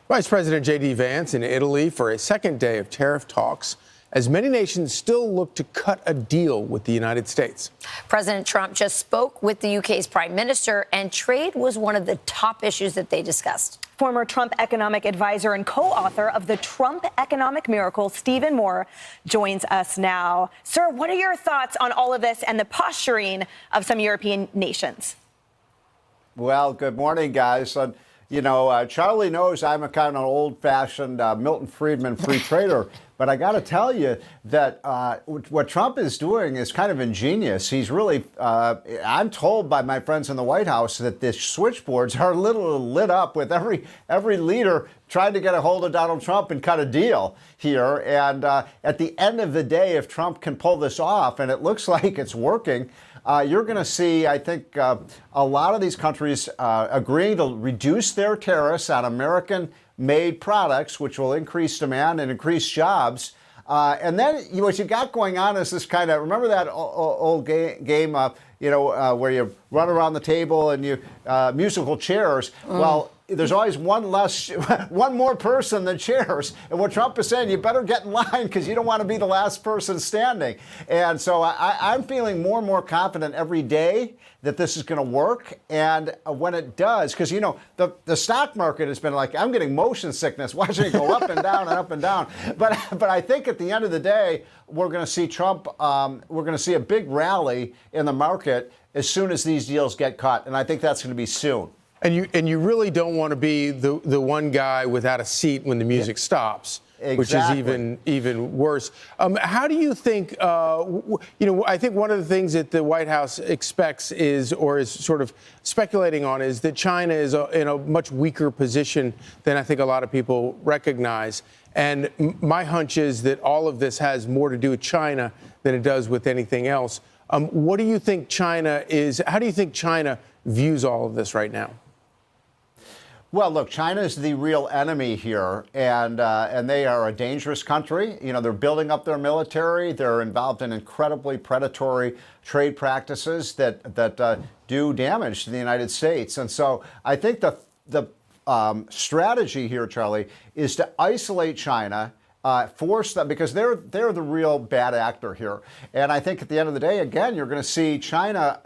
Vice President J.D. Vance in Italy for a second day of tariff talks as many nations still look to cut a deal with the United States. President Trump just spoke with the UK's prime minister, and trade was one of the top issues that they discussed. Former Trump economic advisor and co-author of the Trump Economic Miracle, Stephen Moore, joins us now. Sir, what are your thoughts on all of this and the posturing of some European nations? Well, good morning, guys. Charlie knows I'm a kind of old-fashioned Milton Friedman free trader, but I got to tell you that what Trump is doing is kind of ingenious. He's really, I'm told by my friends in the White House that the switchboards are literally lit up with every leader trying to get a hold of Donald Trump and cut a deal here. And at the end of the day, if Trump can pull this off, and it looks like it's working, you're going to see, I think, a lot of these countries agreeing to reduce their tariffs on American-made products, which will increase demand and increase jobs. And then what you got going on is this kind of, remember that old game, where you run around the table and you musical chairs? Well, there's always one more person than chairs. And what Trump is saying, you better get in line because you don't want to be the last person standing. And so I'm feeling more and more confident every day that this is going to work. And when it does, because, the stock market has been like, I'm getting motion sickness watching it go up and down and up and down. But I think at the end of the day, we're going to see Trump, we're going to see a big rally in the market as soon as these deals get cut. And I think that's going to be soon. And you really don't want to be the one guy without a seat when the music stops, which is even worse. How do you think, I think one of the things that the White House expects is sort of speculating on is that China is in a much weaker position than I think a lot of people recognize. And my hunch is that all of this has more to do with China than it does with anything else. What do you think China is? How do you think China views all of this right now? Well, look, China is the real enemy here, and they are a dangerous country. They're building up their military. They're involved in incredibly predatory trade practices that do damage to the United States. And so I think the strategy here, Charlie, is to isolate China, force them, because they're the real bad actor here. And I think at the end of the day, again, you're going to see China.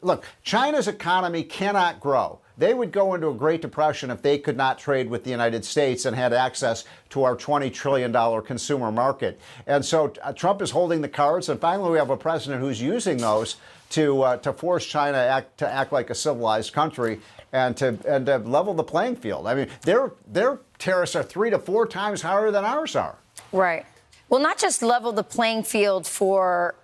Look, China's economy cannot grow. They would go into a Great Depression if they could not trade with the United States and had access to our $20 trillion consumer market. And so Trump is holding the cards. And finally, we have a president who's using those to force China to act like a civilized country and to level the playing field. I mean, their tariffs are 3 to 4 times higher than ours are. Right. Well, not just level the playing field for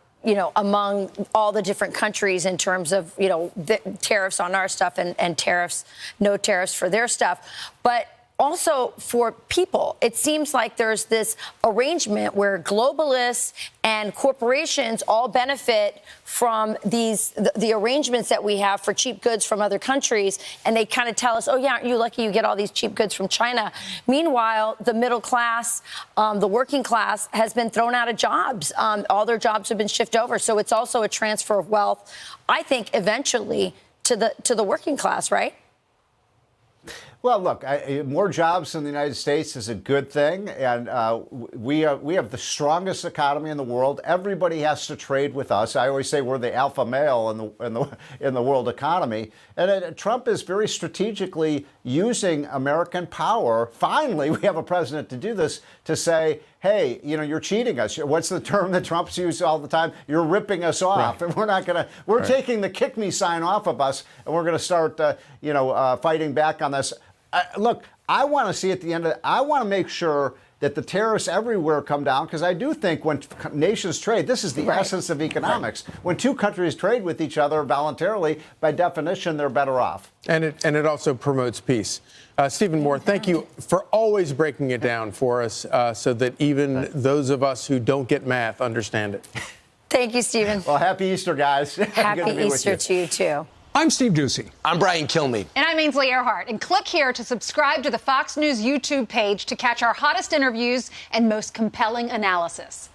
among all the different countries in terms of, the tariffs on our stuff and tariffs, no tariffs for their stuff, but also for people. It seems like there's this arrangement where globalists and corporations all benefit from the arrangements that we have for cheap goods from other countries. And they kind of tell us, oh, yeah, aren't you lucky you get all these cheap goods from China? Meanwhile, the middle class, the working class has been thrown out of jobs. All their jobs have been shifted over. So it's also a transfer of wealth, I think, eventually to the working class, right? Well, look, more jobs in the United States is a good thing, and we have the strongest economy in the world. Everybody has to trade with us. I always say we're the alpha male in the world economy, and Trump is very strategically using American power. Finally, we have a president to do this, to say, hey, you're cheating us. What's the term that Trump's used all the time? You're ripping us off, and we're not going to. We're taking the kick me sign off of us, and we're going to start, fighting back on this. Look, I want to see at the end of it, I want to make sure that the tariffs everywhere come down, because I do think when nations trade, this is the essence of economics. When two countries trade with each other voluntarily, by definition, they're better off. And it also promotes peace. Stephen Moore, thank you for always breaking it down for us so that even those of us who don't get math understand it. Thank you, Stephen. Well, happy Easter, guys. Happy Easter to you, too. I'm Steve Doocy. I'm Brian Kilmeade. And I'm Ainsley Earhart. And click here to subscribe to the Fox News YouTube page to catch our hottest interviews and most compelling analysis.